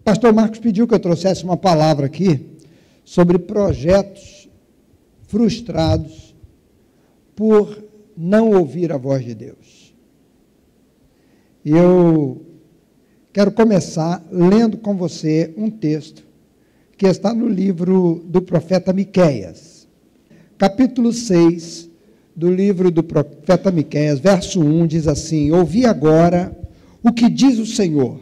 Pastor Marcos pediu que eu trouxesse uma palavra aqui sobre projetos frustrados por não ouvir a voz de Deus. E eu quero começar lendo com você um texto que está no livro do profeta Miqueias, capítulo 6 do livro do profeta Miqueias, verso 1, diz assim: ouvi agora o que diz o Senhor.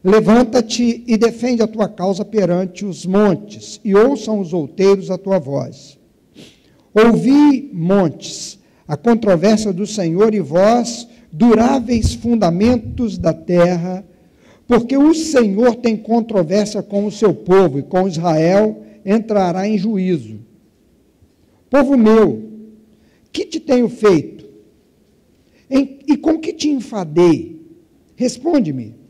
Levanta-te e defende a tua causa perante os montes, e ouçam os outeiros a tua voz. Ouvi, montes, a controvérsia do Senhor, e vós, duráveis fundamentos da terra, porque o Senhor tem controvérsia com o seu povo, e com Israel entrará em juízo. Povo meu, que te tenho feito? E com que te enfadei? Responde-me.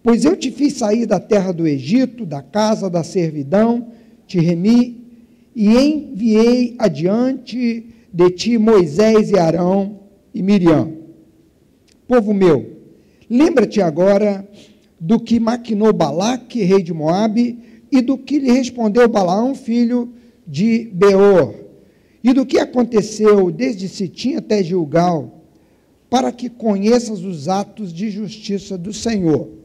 Pois eu te fiz sair da terra do Egito, da casa da servidão, te remi e enviei adiante de ti Moisés e Arão e Miriam. Povo meu, lembra-te agora do que maquinou Balaque, rei de Moabe, e do que lhe respondeu Balaão, filho de Beor, e do que aconteceu desde Sitim até Gilgal, para que conheças os atos de justiça do Senhor.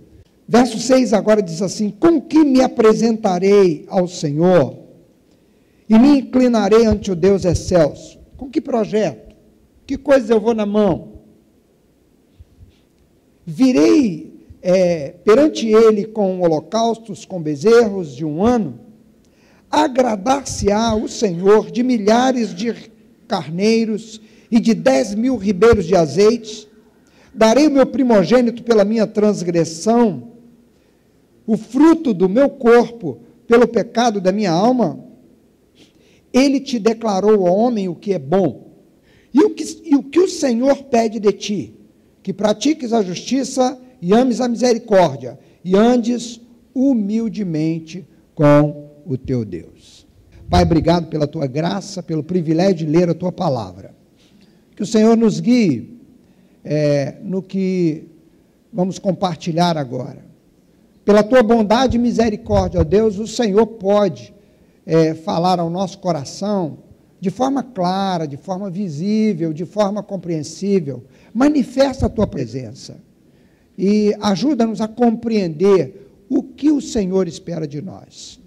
Verso 6 agora diz assim: com que me apresentarei ao Senhor e me inclinarei ante o Deus excelso? Com que projeto? Que coisas eu vou na mão? Virei perante ele com holocaustos, com bezerros de um ano? Agradar-se-á o Senhor de milhares de carneiros e de 10.000 ribeiros de azeite? Darei o meu primogênito pela minha transgressão, o fruto do meu corpo pelo pecado da minha alma? Ele te declarou, ó homem, o que é bom. E o que o Senhor pede de ti? Que pratiques a justiça e ames a misericórdia, e andes humildemente com o teu Deus. Pai, obrigado pela tua graça, pelo privilégio de ler a tua palavra. Que o Senhor nos guie no que vamos compartilhar agora. Pela tua bondade e misericórdia, ó Deus, o Senhor pode falar ao nosso coração de forma clara, de forma visível, de forma compreensível. Manifesta a tua presença e ajuda-nos a compreender o que o Senhor espera de nós.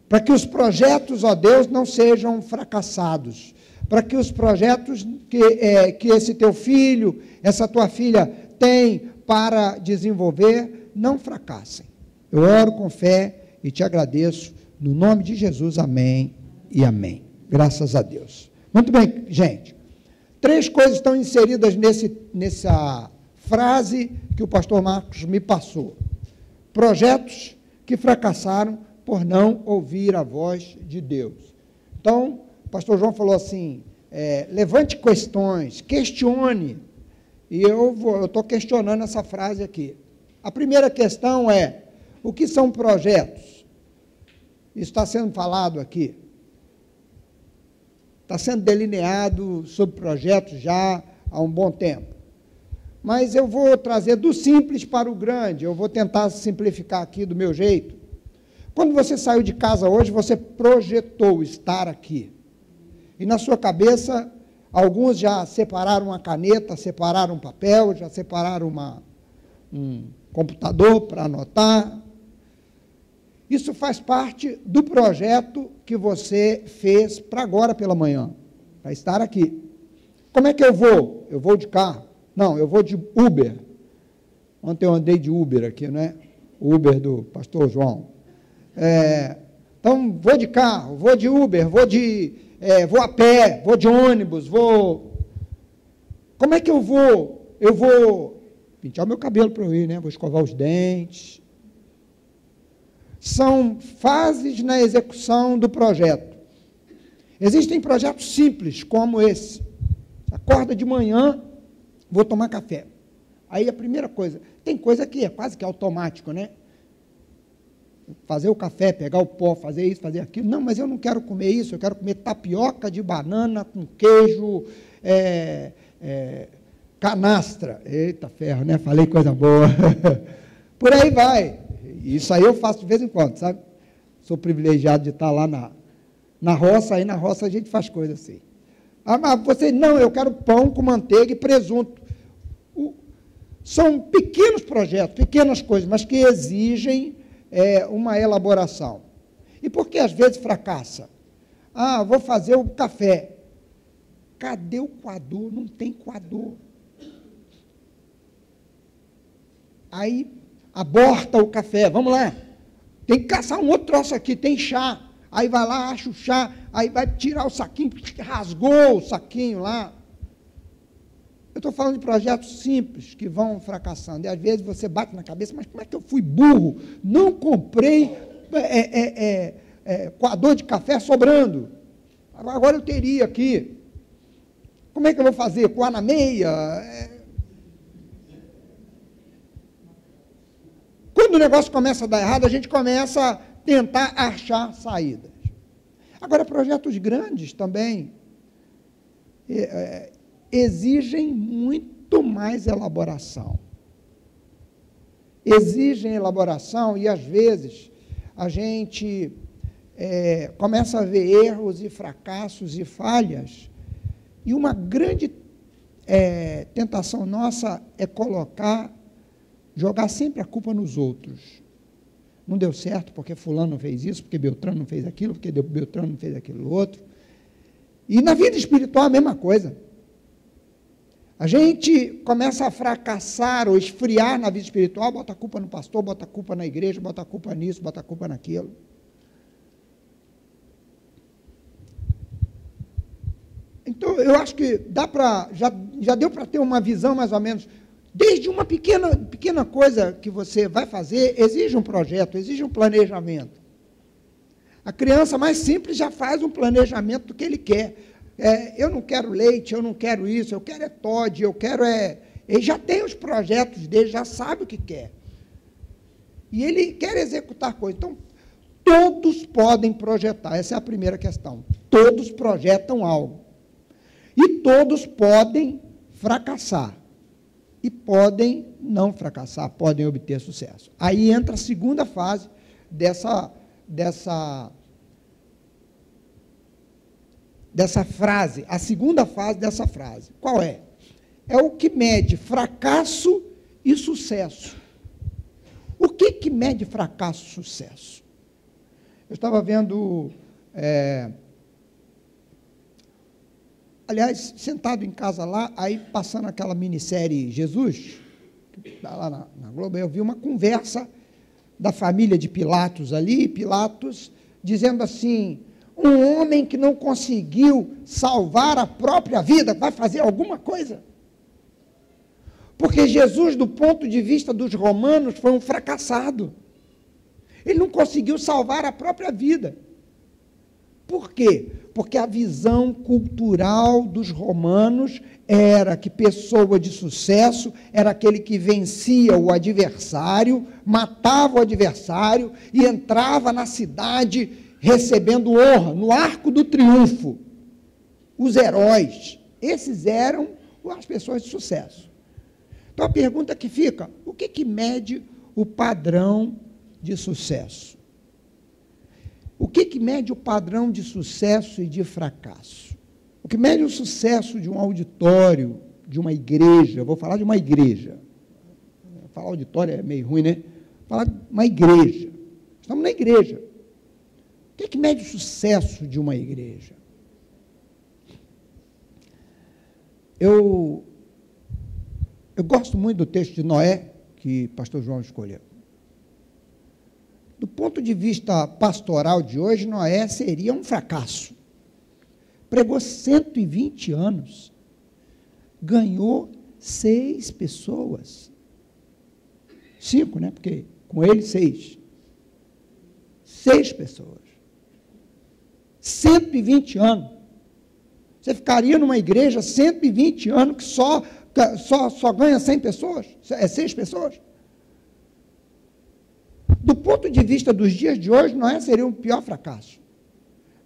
Para que os projetos, ó Deus, não sejam fracassados. Para que os projetos que esse teu filho, essa tua filha tem para desenvolver, não fracassem. Eu oro com fé e te agradeço, no nome de Jesus, amém e amém. Graças a Deus. Muito bem, gente. 3 coisas estão inseridas nessa frase que o pastor Marcos me passou. Projetos que fracassaram por não ouvir a voz de Deus. Então, o pastor João falou assim, levante questões, questione. E eu estou questionando essa frase aqui. A primeira questão é, o que são projetos? Isso está sendo falado aqui. Está sendo delineado sobre projetos já há um bom tempo. Mas eu vou trazer do simples para o grande, eu vou tentar simplificar aqui do meu jeito. Quando você saiu de casa hoje, você projetou estar aqui. E na sua cabeça, alguns já separaram uma caneta, separaram um papel, já separaram um computador para anotar. Isso faz parte do projeto que você fez para agora pela manhã, para estar aqui. Como é que eu vou? Eu vou de carro? Não, eu vou de Uber. Ontem eu andei de Uber aqui, né? O Uber do pastor João. Então, vou de carro, vou de Uber, vou a pé, vou de ônibus, Como é que eu vou? Eu vou pintar o meu cabelo para eu ir, né? Vou escovar os dentes. São fases na execução do projeto. Existem projetos simples, como esse. Acorda de manhã, vou tomar café. Aí a primeira coisa, tem coisa que é quase que automático, né? Fazer o café, pegar o pó, fazer isso, fazer aquilo. Não, mas eu não quero comer isso, eu quero comer tapioca de banana com queijo, canastra. Eita ferro, né? Falei coisa boa. Por aí vai. Isso aí eu faço de vez em quando, sabe? Sou privilegiado de estar lá na roça, aí na roça a gente faz coisa assim. Ah, mas você, não, eu quero pão com manteiga e presunto. São pequenos projetos, pequenas coisas, mas que exigem uma elaboração. E por que às vezes fracassa? Ah, vou fazer o café. Cadê o coador? Não tem coador. Aí, aborta o café, vamos lá. Tem que caçar um outro troço aqui, tem chá. Aí vai lá, acha o chá, aí vai tirar o saquinho, rasgou o saquinho lá. Eu estou falando de projetos simples que vão fracassando. E às vezes você bate na cabeça, mas como é que eu fui burro? Não comprei coador de café sobrando. Agora eu teria aqui. Como é que eu vou fazer? Coar na meia? Quando o negócio começa a dar errado, a gente começa a tentar achar saídas. Agora, projetos grandes também exigem muito mais elaboração. Exigem elaboração e, às vezes, a gente começa a ver erros e fracassos e falhas. E uma grande tentação nossa é jogar sempre a culpa nos outros. Não deu certo porque fulano não fez isso, porque Beltrano não fez aquilo, porque Beltrano não fez aquilo outro. E na vida espiritual a mesma coisa. A gente começa a fracassar ou esfriar na vida espiritual, bota a culpa no pastor, bota a culpa na igreja, bota a culpa nisso, bota a culpa naquilo. Então, eu acho que já deu para ter uma visão mais ou menos. Desde uma pequena coisa que você vai fazer, exige um projeto, exige um planejamento. A criança mais simples já faz um planejamento do que ele quer. Eu não quero leite, eu não quero isso, eu quero Toddy, eu quero Ele já tem os projetos dele, já sabe o que quer. E ele quer executar coisas. Então, todos podem projetar, essa é a primeira questão. Todos projetam algo. E todos podem fracassar. E podem não fracassar, podem obter sucesso. Aí entra a segunda fase dessa frase, a segunda fase dessa frase. Qual é? É o que mede fracasso e sucesso. O que mede fracasso e sucesso? Eu estava vendo, aliás, sentado em casa lá, aí passando aquela minissérie Jesus, que está lá na Globo, eu vi uma conversa da família de Pilatos ali, Pilatos dizendo assim: um homem que não conseguiu salvar a própria vida vai fazer alguma coisa? Porque Jesus, do ponto de vista dos romanos, foi um fracassado. Ele não conseguiu salvar a própria vida. Por quê? Porque a visão cultural dos romanos era que pessoa de sucesso era aquele que vencia o adversário, matava o adversário e entrava na cidade recebendo honra, no arco do triunfo. Os heróis, esses eram as pessoas de sucesso. Então a pergunta que fica: o que mede o padrão de sucesso? O que mede o padrão de sucesso e de fracasso? O que mede o sucesso de um auditório, de uma igreja? Vou falar de uma igreja. Falar auditório é meio ruim, né? Falar de uma igreja. Estamos na igreja. O que mede o sucesso de uma igreja? Eu gosto muito do texto de Noé, que o pastor João escolheu. Do ponto de vista pastoral de hoje, Noé seria um fracasso. Pregou 120 anos, ganhou 6 pessoas. 5, né? Porque com ele 6. 6 pessoas. 120 anos. Você ficaria numa igreja 120 anos que só ganha 100 pessoas? 6 pessoas? Do ponto de vista dos dias de hoje, Noé seria um pior fracasso.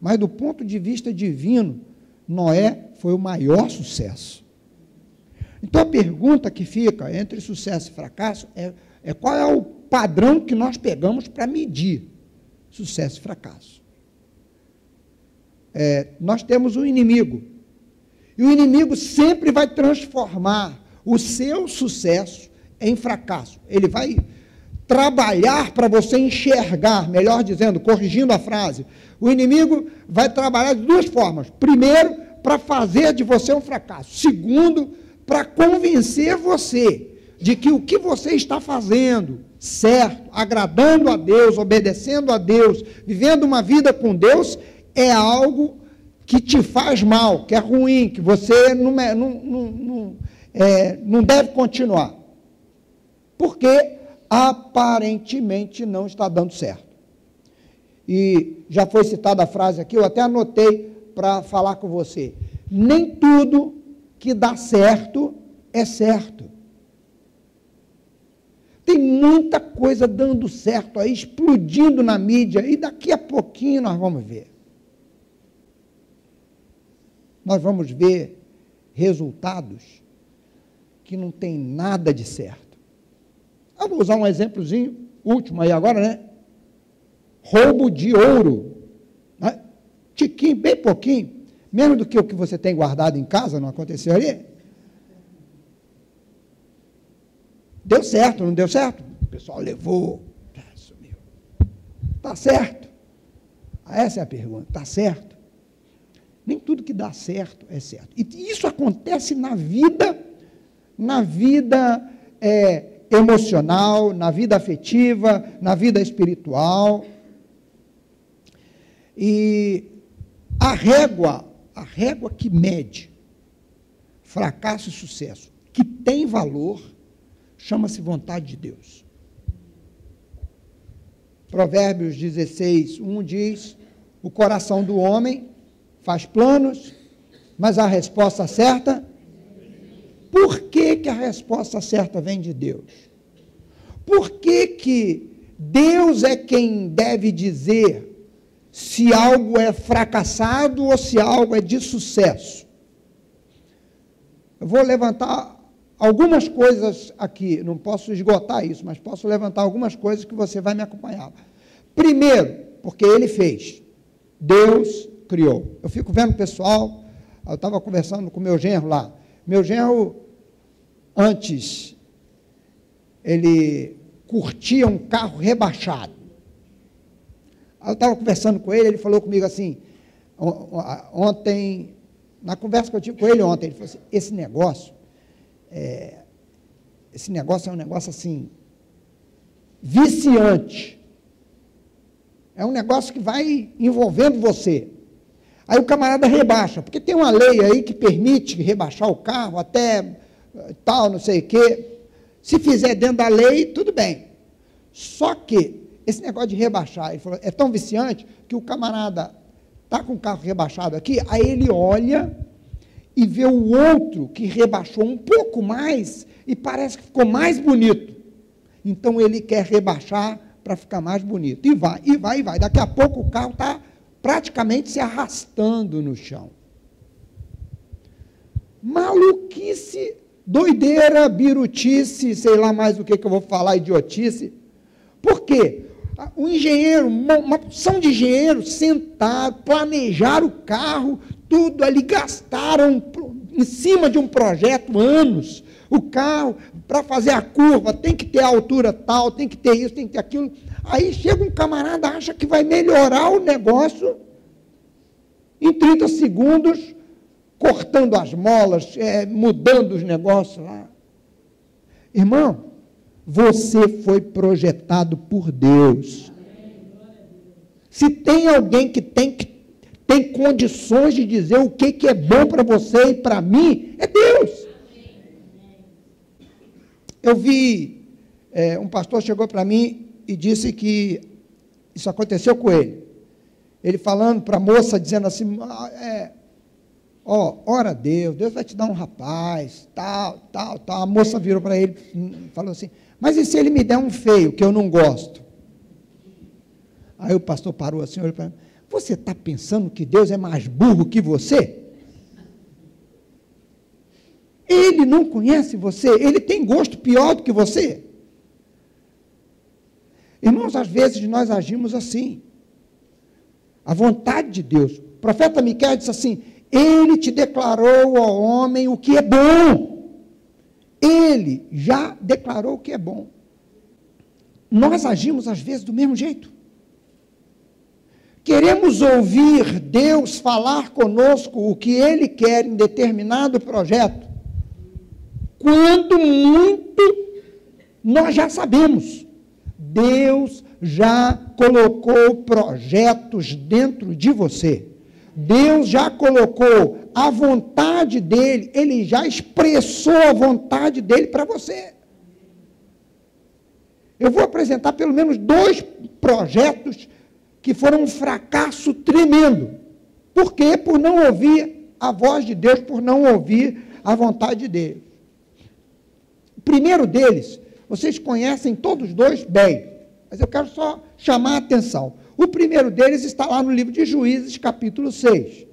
Mas do ponto de vista divino, Noé foi o maior sucesso. Então a pergunta que fica entre sucesso e fracasso é qual é padrão que nós pegamos para medir sucesso e fracasso. Nós temos um inimigo. E o inimigo sempre vai transformar o seu sucesso em fracasso. Ele vai trabalhar para você enxergar, melhor dizendo, corrigindo a frase, o inimigo vai trabalhar de duas formas. Primeiro, para fazer de você um fracasso. Segundo, para convencer você de que o que você está fazendo certo, agradando a Deus, obedecendo a Deus, vivendo uma vida com Deus, é algo que te faz mal, que é ruim, que você não deve continuar. Porque aparentemente não está dando certo. E já foi citada a frase aqui, eu até anotei para falar com você. Nem tudo que dá certo é certo. Tem muita coisa dando certo aí, explodindo na mídia, e daqui a pouquinho nós vamos ver. Nós vamos ver resultados que não tem nada de certo. Eu vou usar um exemplozinho, último aí agora, né? Roubo de ouro. Né? Tiquinho, bem pouquinho, menos do que o que você tem guardado em casa, não aconteceu ali? Deu certo, não deu certo? O pessoal levou, sumiu. Está certo? Essa é a pergunta, está certo? Nem tudo que dá certo é certo. E isso acontece na vida emocional, na vida afetiva, na vida espiritual. E a régua que mede fracasso e sucesso, que tem valor, chama-se vontade de Deus. Provérbios 16, 1 diz, o coração do homem faz planos, mas a resposta certa... Por que que a resposta certa vem de Deus? Por que que Deus é quem deve dizer se algo é fracassado ou se algo é de sucesso? Eu vou levantar algumas coisas aqui, não posso esgotar isso, mas posso levantar algumas coisas que você vai me acompanhar. Primeiro, porque Ele fez. Deus criou. Eu fico vendo o pessoal, eu estava conversando com meu genro lá. Meu genro, antes, ele curtia um carro rebaixado. Eu estava conversando com ele falou comigo assim, ontem, na conversa que eu tive com ele ontem, ele falou assim, esse negócio é um negócio assim, viciante. É um negócio que vai envolvendo você. Aí o camarada rebaixa, porque tem uma lei aí que permite rebaixar o carro até tal, não sei o quê. Se fizer dentro da lei, tudo bem. Só que esse negócio de rebaixar, ele falou, é tão viciante que o camarada está com o carro rebaixado aqui, aí ele olha e vê o outro que rebaixou um pouco mais e parece que ficou mais bonito. Então ele quer rebaixar para ficar mais bonito. E vai, e vai, e vai. Daqui a pouco o carro está praticamente se arrastando no chão. Maluquice, doideira, birutice, sei lá mais o que eu vou falar, idiotice. Por quê? O engenheiro, uma porção de engenheiros sentaram, planejaram o carro, tudo ali, gastaram em cima de um projeto anos. O carro, para fazer a curva, tem que ter a altura tal, tem que ter isso, tem que ter aquilo. Aí chega um camarada, acha que vai melhorar o negócio em 30 segundos, cortando as molas, mudando os negócios lá. Irmão, você foi projetado por Deus. Se tem alguém que tem condições de dizer o que é bom para você e para mim, é Deus. Eu vi, um pastor chegou para mim e disse que isso aconteceu com ele. Ele falando para a moça, dizendo assim, ora a Deus, Deus vai te dar um rapaz, tal. A moça virou para ele e falou assim, mas e se ele me der um feio, que eu não gosto? Aí o pastor parou assim, olhou para mim, você está pensando que Deus é mais burro que você? Ele não conhece você, ele tem gosto pior do que você. Irmãos, às vezes nós agimos assim. A vontade de Deus. O profeta Miqueias disse assim: Ele te declarou, ó homem, o que é bom. Ele já declarou o que é bom. Nós agimos, às vezes, do mesmo jeito. Queremos ouvir Deus falar conosco o que Ele quer em determinado projeto, quando muito nós já sabemos. Deus já colocou projetos dentro de você. Deus já colocou a vontade dEle, Ele já expressou a vontade dEle para você. Eu vou apresentar pelo menos 2 projetos que foram um fracasso tremendo. Por quê? Por não ouvir a voz de Deus, por não ouvir a vontade dEle. O primeiro deles, vocês conhecem todos 2 bem, mas eu quero só chamar a atenção. O primeiro deles está lá no livro de Juízes, capítulo 6.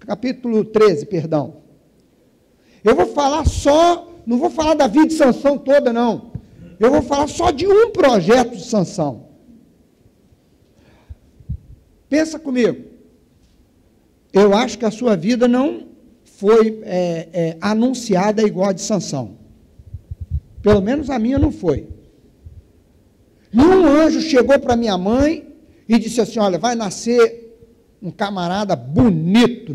Capítulo 13, perdão. Eu vou falar só, não vou falar da vida de Sansão toda, não. Eu vou falar só de um projeto de Sansão. Pensa comigo. Eu acho que a sua vida não foi anunciada igual a de Sansão. Pelo menos a minha não foi. Nenhum anjo chegou para minha mãe e disse assim: olha, vai nascer um camarada bonito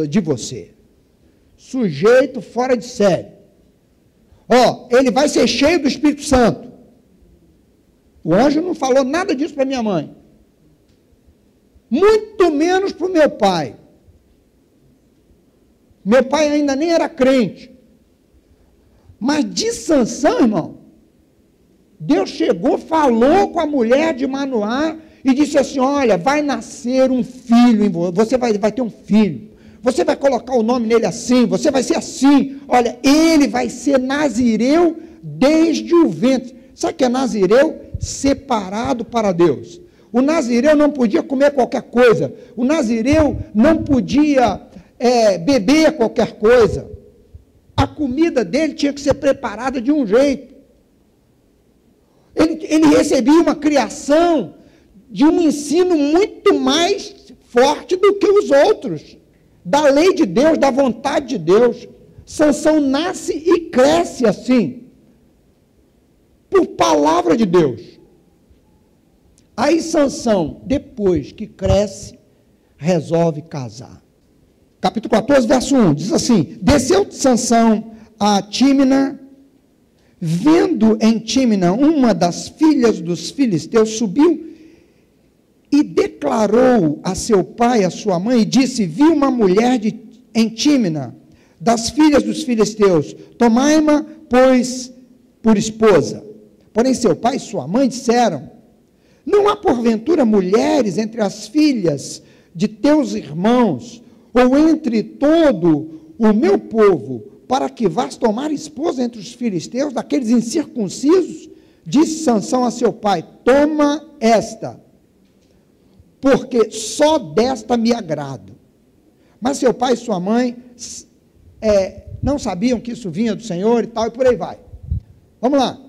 de você. Sujeito fora de série. Ó, ele vai ser cheio do Espírito Santo. O anjo não falou nada disso para minha mãe. Muito menos para o meu pai. Meu pai ainda nem era crente. Mas de Sansão, irmão, Deus chegou, falou com a mulher de Manoá e disse assim: olha, vai nascer um filho em você, você vai ter um filho, você vai colocar o nome nele assim, você vai ser assim, olha, ele vai ser nazireu desde o ventre. Sabe o que é nazireu? Separado para Deus. O nazireu não podia comer qualquer coisa, o nazireu não podia beber qualquer coisa. A comida dele tinha que ser preparada de um jeito. Ele recebia uma criação de um ensino muito mais forte do que os outros, da lei de Deus, da vontade de Deus. Sansão nasce e cresce assim, por palavra de Deus. Aí Sansão, depois que cresce, resolve casar. Capítulo 14, verso 1, diz assim: desceu Sansão a Tímina, vendo em Tímina uma das filhas dos filisteus, subiu e declarou a seu pai, a sua mãe, e disse: vi uma mulher em Tímina, das filhas dos filisteus, tomai-ma, pois, por esposa. Porém seu pai e sua mãe disseram: não há porventura mulheres entre as filhas de teus irmãos, ou entre todo o meu povo, para que vás tomar esposa entre os filisteus, daqueles incircuncisos? Disse Sansão a seu pai: toma esta, porque só desta me agrado. Mas seu pai e sua mãe não sabiam que isso vinha do Senhor e tal, e por aí vai. Vamos lá.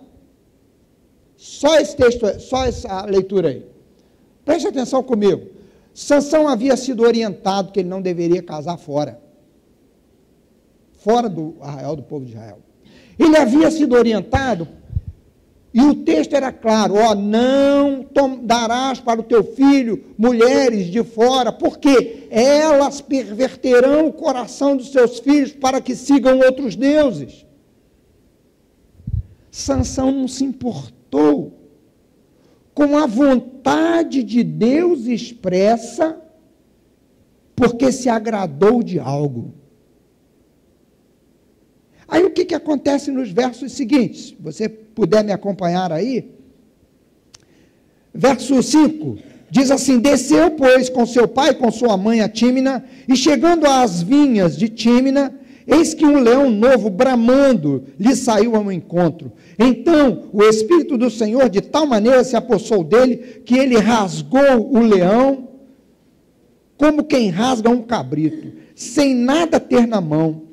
Só esse texto, só essa leitura aí. Preste atenção comigo. Sansão havia sido orientado que ele não deveria casar fora do arraial do povo de Israel. Ele havia sido orientado, e o texto era claro: ó, não darás para o teu filho mulheres de fora, porque elas perverterão o coração dos seus filhos para que sigam outros deuses. Sansão não se importou com a vontade de Deus expressa, porque se agradou de algo. Aí o que acontece nos versos seguintes? Se você puder me acompanhar aí. Verso 5, diz assim: desceu, pois, com seu pai e com sua mãe a Tímina, e chegando às vinhas de Tímina, eis que um leão novo, bramando, lhe saiu ao encontro. Então o Espírito do Senhor de tal maneira se apossou dele, que ele rasgou o leão, como quem rasga um cabrito, sem nada ter na mão.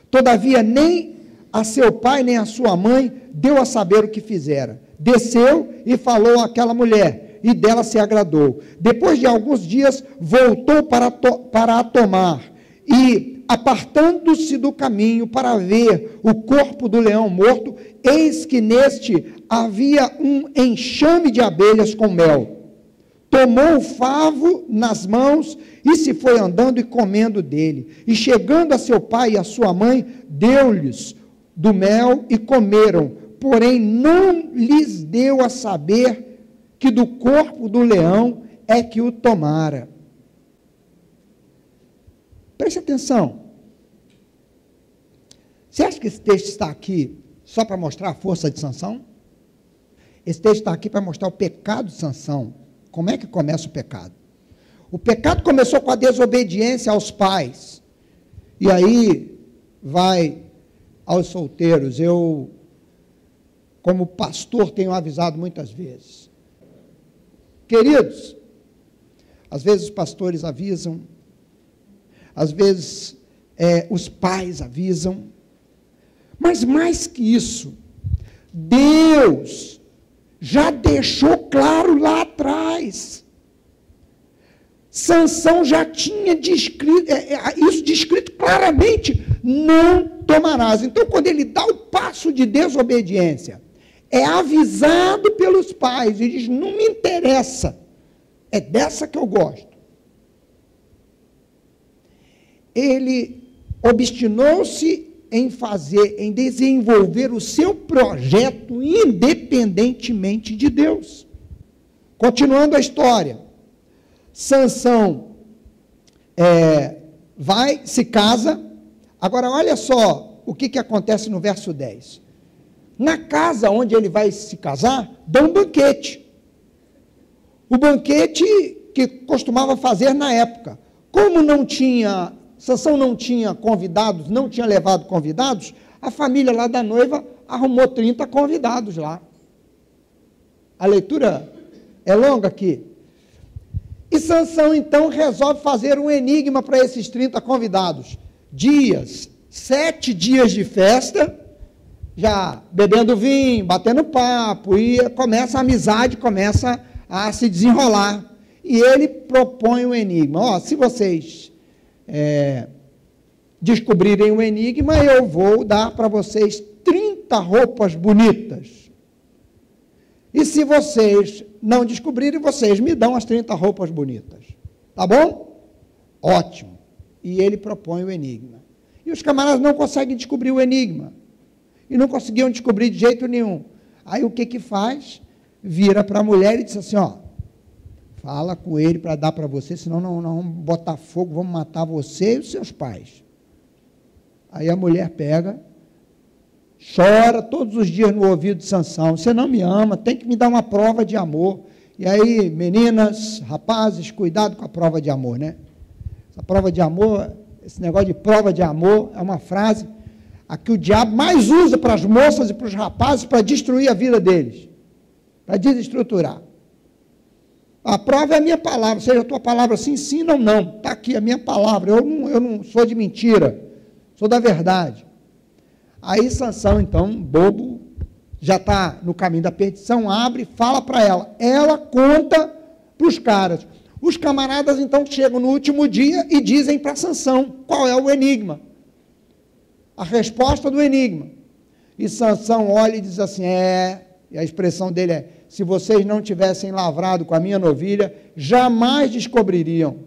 Todavia nem a seu pai nem a sua mãe deu a saber o que fizera. desceu e falou àquela mulher, e dela se agradou. Depois de alguns dias, voltou para a tomar, e, apartando-se do caminho para ver o corpo do leão morto, eis que neste havia um enxame de abelhas com mel. Tomou o favo nas mãos e se foi andando e comendo dele. E chegando a seu pai e a sua mãe, deu-lhes do mel e comeram. Porém, não lhes deu a saber que do corpo do leão é que o tomara. Preste atenção. Você acha que esse texto está aqui só para mostrar a força de Sansão? Esse texto está aqui para mostrar o pecado de Sansão. Como é que começa o pecado? O pecado começou com a desobediência aos pais. E aí vai aos solteiros. Eu, como pastor, tenho avisado muitas vezes. Queridos, às vezes os pastores avisam, às vezes os pais avisam, mas mais que isso, Deus já deixou claro lá atrás. Sansão já tinha isso descrito claramente, não tomarás. Então, quando ele dá o passo de desobediência, é avisado pelos pais e diz, não me interessa, é dessa que eu gosto. Ele obstinou-se em desenvolver o seu projeto independentemente de Deus. Continuando a história, Sansão se casa. Agora, olha só o que acontece no verso 10. Na casa onde ele vai se casar, dá um banquete. O banquete que costumava fazer na época. Como Sansão não tinha convidados, não tinha levado convidados, a família lá da noiva arrumou 30 convidados lá. A leitura é longa aqui. E Sansão, então, resolve fazer um enigma para esses 30 convidados. 7 dias de festa, já bebendo vinho, batendo papo, e começa a amizade, começa a se desenrolar. E ele propõe um enigma. Se vocês descobrirem o enigma, eu vou dar para vocês 30 roupas bonitas. E se vocês não descobrirem, vocês me dão as 30 roupas bonitas. Tá bom? Ótimo. E ele propõe o enigma. E os camaradas não conseguem descobrir o enigma. E não conseguiam descobrir de jeito nenhum. Aí o que faz? Vira para a mulher e diz assim, fala com ele para dar para você, senão não vamos botar fogo, vamos matar você e os seus pais. Aí a mulher pega, chora todos os dias no ouvido de Sansão, você não me ama, tem que me dar uma prova de amor. E aí, meninas, rapazes, cuidado com a prova de amor, né? Essa prova de amor, esse negócio de prova de amor, é uma frase a que o diabo mais usa para as moças e para os rapazes para destruir a vida deles, para desestruturar. A prova é a minha palavra, seja a tua palavra sim, sim, não, não. Está aqui a minha palavra, eu não sou de mentira, sou da verdade. Aí Sansão, então, bobo, já está no caminho da perdição, abre, fala para ela. Ela conta para os caras. Os camaradas, então, chegam no último dia e dizem para Sansão qual é o enigma. A resposta do enigma. E Sansão olha e diz assim, e a expressão dele é, se vocês não tivessem lavrado com a minha novilha, jamais descobririam.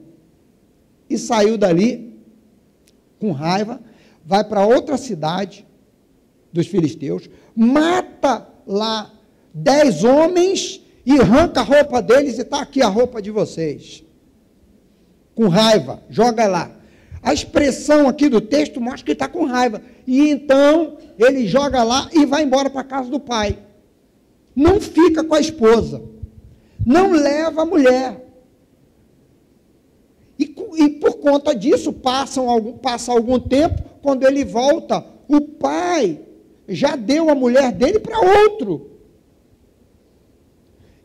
E saiu dali, com raiva, vai para outra cidade dos filisteus, mata lá 10 homens e arranca a roupa deles e está aqui a roupa de vocês. Com raiva, joga lá. A expressão aqui do texto mostra que ele está com raiva. E então, ele joga lá e vai embora para a casa do pai. Não fica com a esposa, não leva a mulher. E por conta disso, passa algum tempo, quando ele volta, o pai já deu a mulher dele para outro.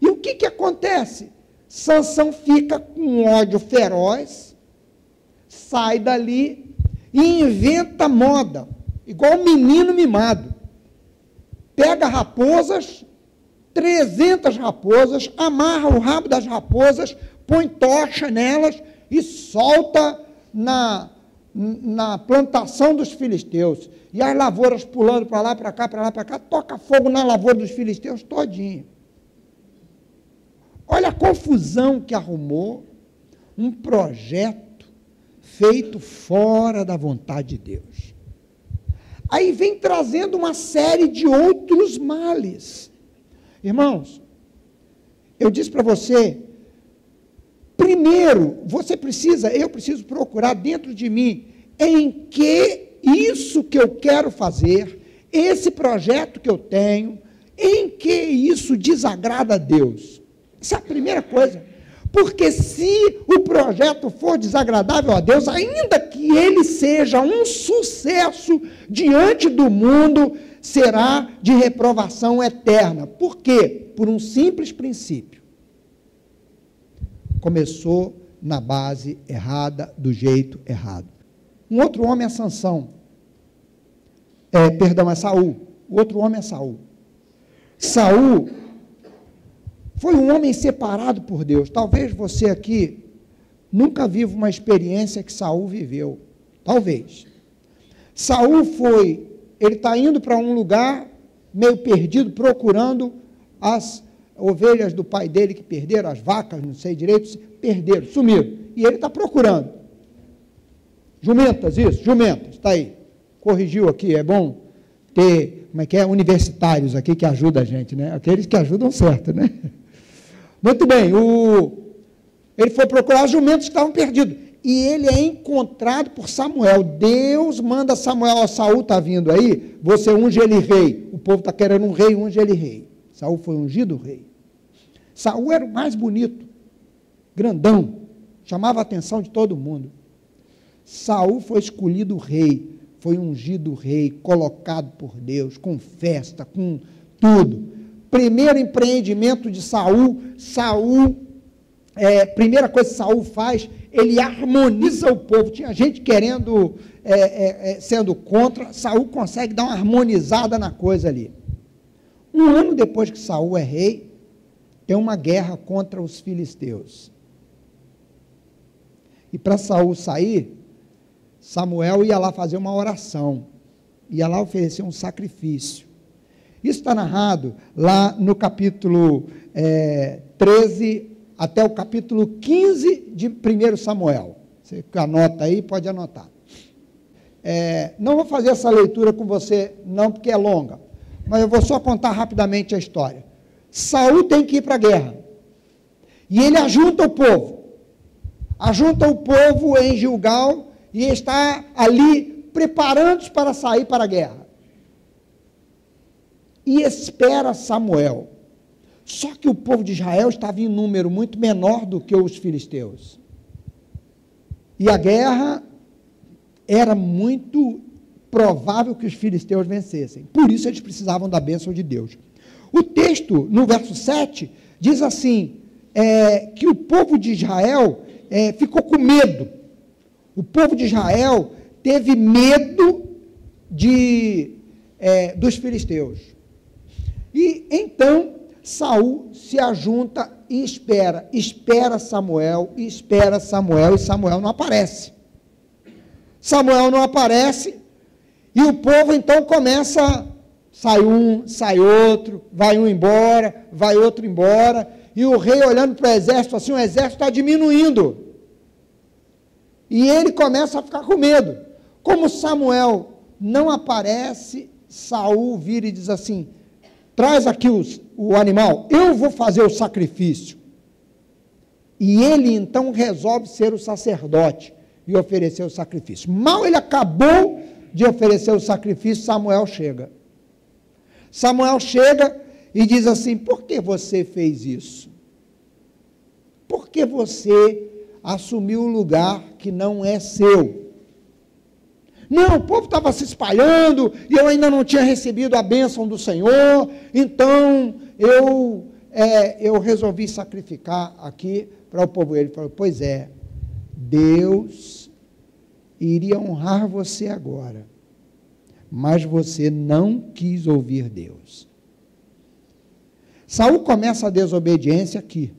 E o que acontece? Sansão fica com um ódio feroz, sai dali e inventa moda, igual um menino mimado. Pega raposas, 300 raposas, amarra o rabo das raposas, põe tocha nelas e solta na plantação dos filisteus. E as lavouras pulando para lá, para cá, para lá, para cá, toca fogo na lavoura dos filisteus todinho. Olha a confusão que arrumou um projeto feito fora da vontade de Deus. Aí vem trazendo uma série de outros males. Irmãos, eu disse para você, primeiro, eu preciso procurar dentro de mim em que isso que eu quero fazer, esse projeto que eu tenho, em que isso desagrada a Deus. Essa é a primeira coisa. Porque se o projeto for desagradável a Deus, ainda que ele seja um sucesso diante do mundo, será de reprovação eterna. Por quê? Por um simples princípio. Começou na base errada, do jeito errado. Um outro homem é Sansão. É Saul. O outro homem é Saul. Saul foi um homem separado por Deus. Talvez você aqui nunca viva uma experiência que Saul viveu. Talvez. Saul ele está indo para um lugar meio perdido, procurando as ovelhas do pai dele que perderam, as vacas, não sei direito, perderam, sumiram. E ele está procurando. Jumentas, está aí. Corrigiu aqui, é bom ter, universitários aqui que ajudam a gente, né? Aqueles que ajudam certo, né? Muito bem, ele foi procurar os jumentos que estavam perdidos. E ele é encontrado por Samuel. Deus manda Samuel, Saul está vindo aí, você unge ele rei. O povo está querendo um rei, unge ele rei. Saul foi ungido rei. Saul era o mais bonito, grandão, chamava a atenção de todo mundo. Saul foi escolhido rei, foi ungido rei, colocado por Deus, com festa, com tudo. Primeiro empreendimento de Saul, primeira coisa que Saul faz, ele harmoniza o povo. Tinha gente querendo, sendo contra, Saul consegue dar uma harmonizada na coisa ali. Um ano depois que Saul é rei, tem uma guerra contra os filisteus. E para Saul sair, Samuel ia lá fazer uma oração, ia lá oferecer um sacrifício. Isso está narrado lá no capítulo 13 até o capítulo 15 de 1 Samuel. Você anota aí, pode anotar. Não vou fazer essa leitura com você, não, porque é longa, mas eu vou só contar rapidamente a história. Saul tem que ir para a guerra, e ele ajunta o povo em Gilgal, e está ali preparando-se para sair para a guerra. E espera Samuel. Só que o povo de Israel estava em número muito menor do que os filisteus. E a guerra era muito provável que os filisteus vencessem. Por isso eles precisavam da bênção de Deus. O texto, no verso 7, diz assim, que o povo de Israel ficou com medo. O povo de Israel teve medo dos filisteus. E então Saul se ajunta e espera Samuel, e Samuel não aparece. Samuel não aparece, e o povo então começa, sai um, sai outro, vai um embora, vai outro embora, e o rei olhando para o exército assim, o exército está diminuindo. E ele começa a ficar com medo. Como Samuel não aparece, Saul vira e diz assim, traz aqui o animal, eu vou fazer o sacrifício. E ele então resolve ser o sacerdote e oferecer o sacrifício. Mal ele acabou de oferecer o sacrifício, Samuel chega. Samuel chega e diz assim, por que você fez isso? Por que você assumiu um lugar que não é seu? Não, o povo estava se espalhando e eu ainda não tinha recebido a bênção do Senhor, então eu resolvi sacrificar aqui para o povo. Ele falou, pois é, Deus iria honrar você agora, mas você não quis ouvir Deus. Saul começa a desobediência aqui.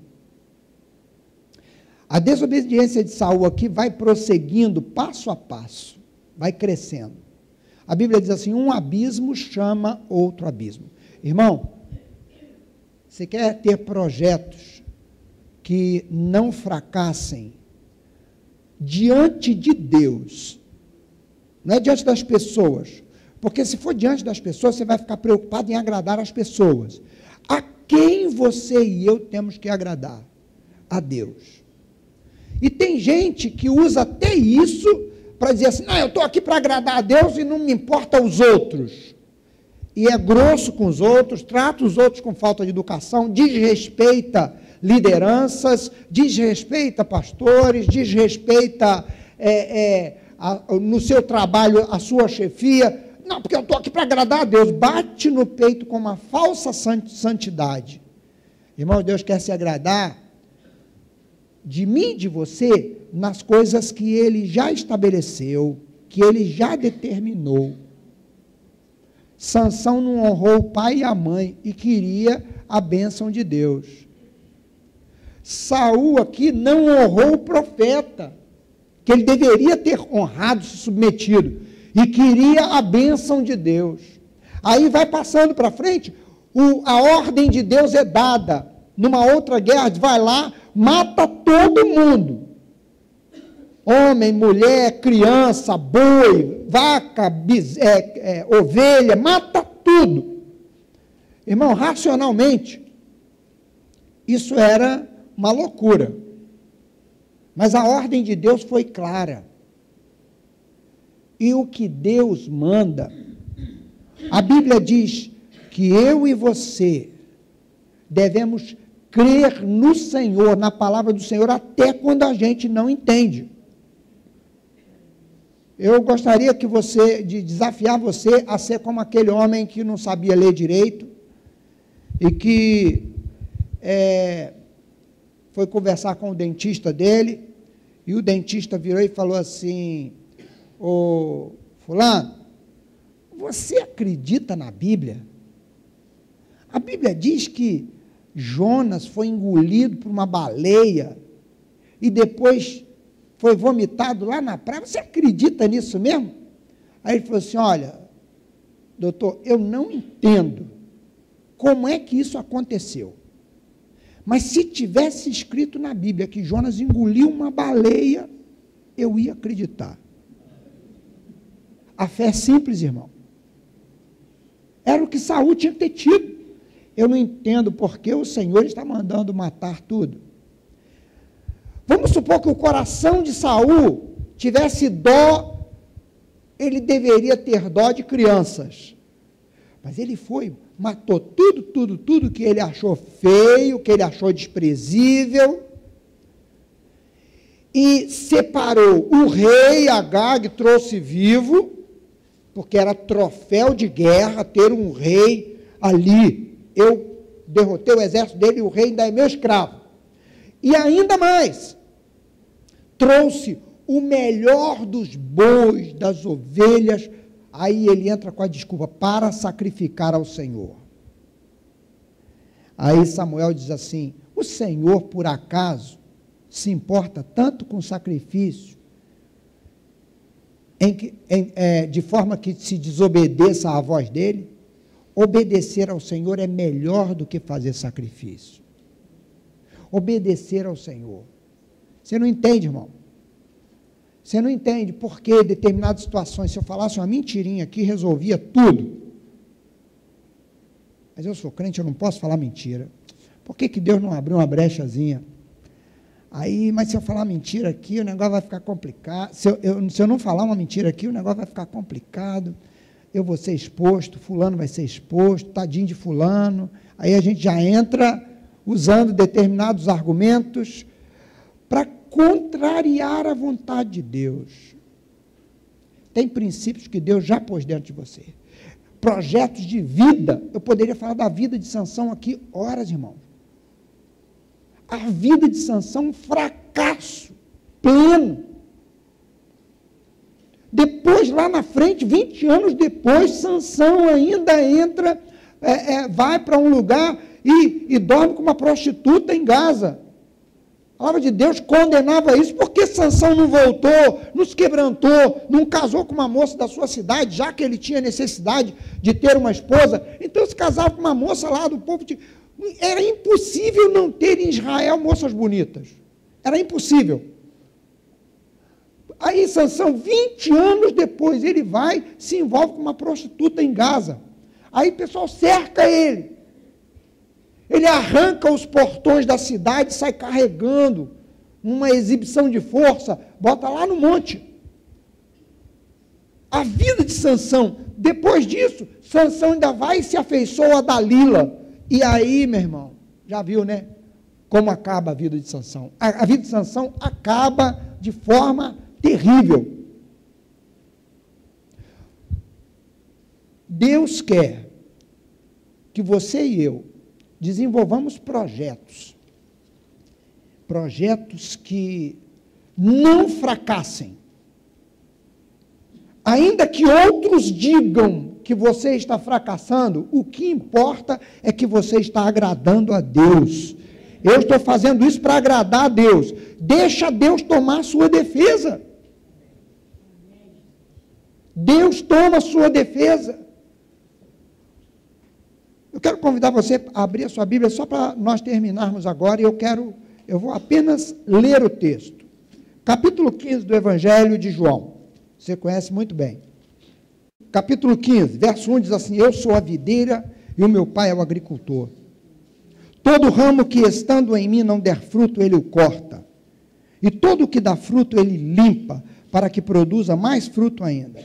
A desobediência de Saul aqui vai prosseguindo passo a passo, vai crescendo. A Bíblia diz assim, um abismo chama outro abismo. Irmão, você quer ter projetos que não fracassem diante de Deus, não é diante das pessoas, porque se for diante das pessoas, você vai ficar preocupado em agradar as pessoas. A quem você e eu temos que agradar? A Deus. E tem gente que usa até isso para dizer assim, não, eu estou aqui para agradar a Deus e não me importa os outros. E é grosso com os outros, trata os outros com falta de educação, desrespeita lideranças, desrespeita pastores, desrespeita no seu trabalho a sua chefia. Não, porque eu estou aqui para agradar a Deus. Bate no peito com uma falsa santidade. Irmão, Deus quer se agradar de mim e de você nas coisas que Ele já estabeleceu, que Ele já determinou. Sansão não honrou o pai e a mãe e queria a bênção de Deus. Saul aqui não honrou o profeta, que ele deveria ter honrado, se submetido, e queria a bênção de Deus. Aí vai passando para frente, a ordem de Deus é dada. Numa outra guerra, vai lá, mata todo mundo. Homem, mulher, criança, boi, vaca, ovelha, mata tudo. Irmão, racionalmente, isso era uma loucura. Mas a ordem de Deus foi clara. E o que Deus manda, a Bíblia diz que eu e você devemos crer no Senhor, na palavra do Senhor, até quando a gente não entende. Eu gostaria de desafiar você a ser como aquele homem que não sabia ler direito e que foi conversar com o dentista dele, e o dentista virou e falou assim, ô fulano, você acredita na Bíblia? A Bíblia diz que Jonas foi engolido por uma baleia e depois foi vomitado lá na praia. Você acredita nisso mesmo? Aí ele falou assim, olha, doutor, eu não entendo como é que isso aconteceu. Mas se tivesse escrito na Bíblia que Jonas engoliu uma baleia, eu ia acreditar. A fé é simples, irmão. Era o que Saul tinha que ter tido. Eu não entendo porque o Senhor está mandando matar tudo. Vamos supor que o coração de Saul tivesse dó, ele deveria ter dó de crianças. Mas ele foi, matou tudo que ele achou feio, que ele achou desprezível, e separou o rei Agag, trouxe vivo, porque era troféu de guerra ter um rei ali. Eu derrotei o exército dele e o rei ainda é meu escravo. E ainda mais, trouxe o melhor dos bois, das ovelhas. Aí ele entra com a desculpa, para sacrificar ao Senhor. Aí Samuel diz assim, o Senhor, por acaso, se importa tanto com sacrifício, de forma que se desobedeça à voz dele? Obedecer ao Senhor é melhor do que fazer sacrifício. Obedecer ao Senhor. Você não entende, irmão? Você não entende porque determinadas situações, se eu falasse uma mentirinha aqui, resolvia tudo. Mas eu sou crente, eu não posso falar mentira. Por que Deus não abriu uma brechazinha? Aí, mas se eu falar mentira aqui, o negócio vai ficar complicado. Se eu não falar uma mentira aqui, o negócio vai ficar complicado. Eu vou ser exposto, fulano vai ser exposto, tadinho de fulano. Aí a gente já entra usando determinados argumentos para contrariar a vontade de Deus. Tem princípios que Deus já pôs dentro de você. Projetos de vida. Eu poderia falar da vida de Sansão aqui horas, irmão. A vida de Sansão, um fracasso pleno. Depois, lá na frente, 20 anos depois, Sansão ainda entra, vai para um lugar e dorme com uma prostituta em Gaza. A palavra de Deus condenava isso, porque Sansão não voltou, não se quebrantou, não casou com uma moça da sua cidade, já que ele tinha necessidade de ter uma esposa, então se casava com uma moça lá do povo. Era impossível não ter em Israel moças bonitas. Era impossível. Aí Sansão, 20 anos depois, ele vai, se envolve com uma prostituta em Gaza. Aí o pessoal cerca ele. Ele arranca os portões da cidade, sai carregando uma exibição de força, bota lá no monte. A vida de Sansão, depois disso, Sansão ainda vai e se afeiçoa a Dalila. E aí, meu irmão, já viu, né? Como acaba a vida de Sansão. A vida de Sansão acaba de forma terrível. Deus quer que você e eu desenvolvamos projetos que não fracassem. Ainda que outros digam que você está fracassando, o que importa é que você está agradando a Deus. Eu estou fazendo isso para agradar a Deus. Deixa Deus tomar a sua defesa. Deus toma a sua defesa. Eu quero convidar você a abrir a sua Bíblia só para nós terminarmos agora, e eu vou apenas ler o texto. Capítulo 15 do Evangelho de João. Você conhece muito bem. Capítulo 15, verso 1 diz assim: eu sou a videira e o meu pai é o agricultor. Todo ramo que estando em mim não der fruto, ele o corta. E todo o que dá fruto, ele limpa, para que produza mais fruto ainda.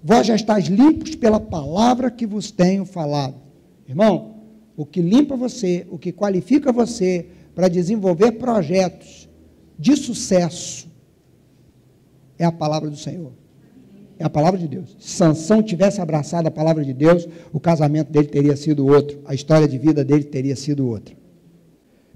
Vós já estáis limpos pela palavra que vos tenho falado. Irmão, o que limpa você, o que qualifica você para desenvolver projetos de sucesso é a palavra do Senhor. É a palavra de Deus. Se Sansão tivesse abraçado a palavra de Deus, o casamento dele teria sido outro, a história de vida dele teria sido outra.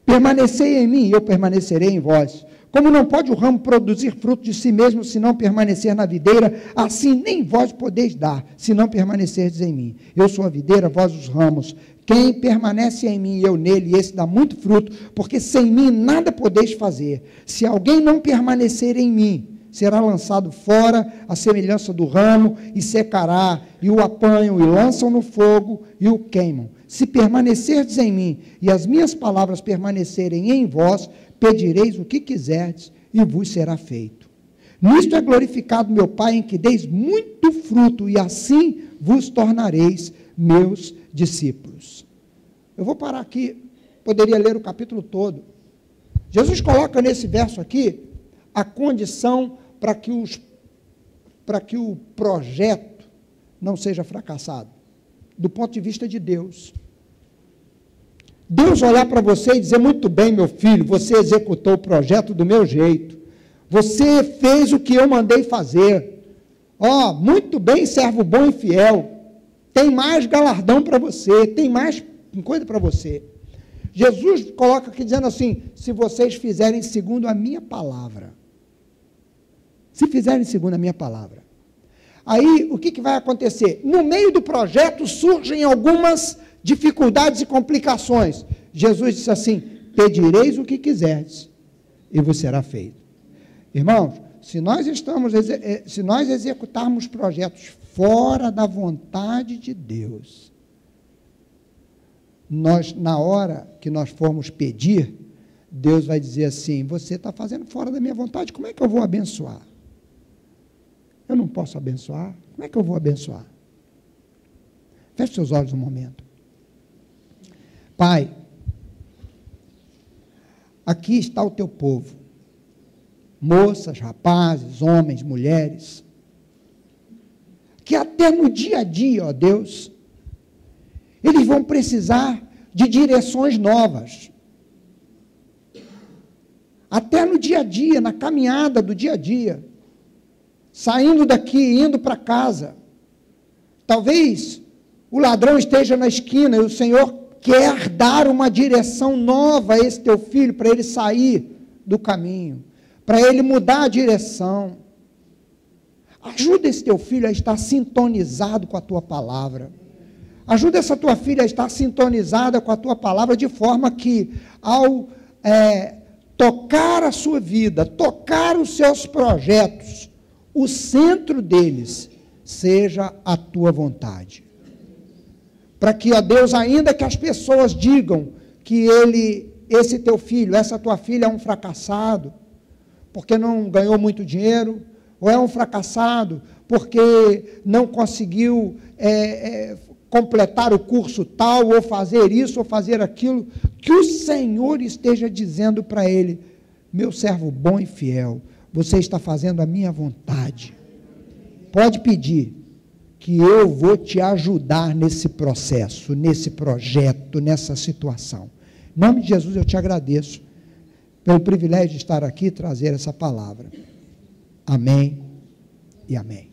Permanecei em mim, e eu permanecerei em vós. Como não pode o ramo produzir fruto de si mesmo, se não permanecer na videira, assim nem vós podeis dar, se não permanecerdes em mim. Eu sou a videira, vós os ramos. Quem permanece em mim e eu nele, esse dá muito fruto, porque sem mim nada podeis fazer. Se alguém não permanecer em mim, será lançado fora à semelhança do ramo, e secará, e o apanham, e lançam no fogo, e o queimam. Se permanecerdes em mim, e as minhas palavras permanecerem em vós, pedireis o que quiserdes, e vos será feito. Nisto é glorificado meu Pai, em que deis muito fruto, e assim vos tornareis meus discípulos. Eu vou parar aqui, poderia ler o capítulo todo. Jesus coloca nesse verso aqui a condição para que o projeto não seja fracassado, do ponto de vista de Deus. Deus olhar para você e dizer: muito bem, meu filho, você executou o projeto do meu jeito, você fez o que eu mandei fazer, muito bem, servo bom e fiel, tem mais galardão para você, tem mais coisa para você. Jesus coloca aqui dizendo assim: se vocês fizerem segundo a minha palavra, se fizerem segundo a minha palavra, aí o que vai acontecer? No meio do projeto surgem algumas dificuldades e complicações. Jesus disse assim: pedireis o que quiserdes e vos será feito. Irmãos, se nós executarmos projetos fora da vontade de Deus, na hora que nós formos pedir, Deus vai dizer assim: você está fazendo fora da minha vontade, como é que eu vou abençoar? Eu não posso abençoar, como é que eu vou abençoar? Feche seus olhos um momento. Pai, aqui está o teu povo, moças, rapazes, homens, mulheres, que até no dia a dia, ó Deus, eles vão precisar de direções novas. Até no dia a dia, na caminhada do dia a dia, saindo daqui, indo para casa. Talvez o ladrão esteja na esquina e o Senhor quer dar uma direção nova a esse teu filho, para ele sair do caminho, para ele mudar a direção. Ajuda esse teu filho a estar sintonizado com a tua palavra. Ajuda essa tua filha a estar sintonizada com a tua palavra, de forma que, ao tocar a sua vida, tocar os seus projetos, o centro deles seja a tua vontade. Para que, ó Deus, ainda que as pessoas digam que esse teu filho, essa tua filha é um fracassado, porque não ganhou muito dinheiro, ou é um fracassado porque não conseguiu completar o curso tal, ou fazer isso, ou fazer aquilo, que o Senhor esteja dizendo para ele: meu servo bom e fiel, você está fazendo a minha vontade. Pode pedir, que eu vou te ajudar nesse processo, nesse projeto, nessa situação. Em nome de Jesus, eu te agradeço pelo privilégio de estar aqui e trazer essa palavra. Amém e amém.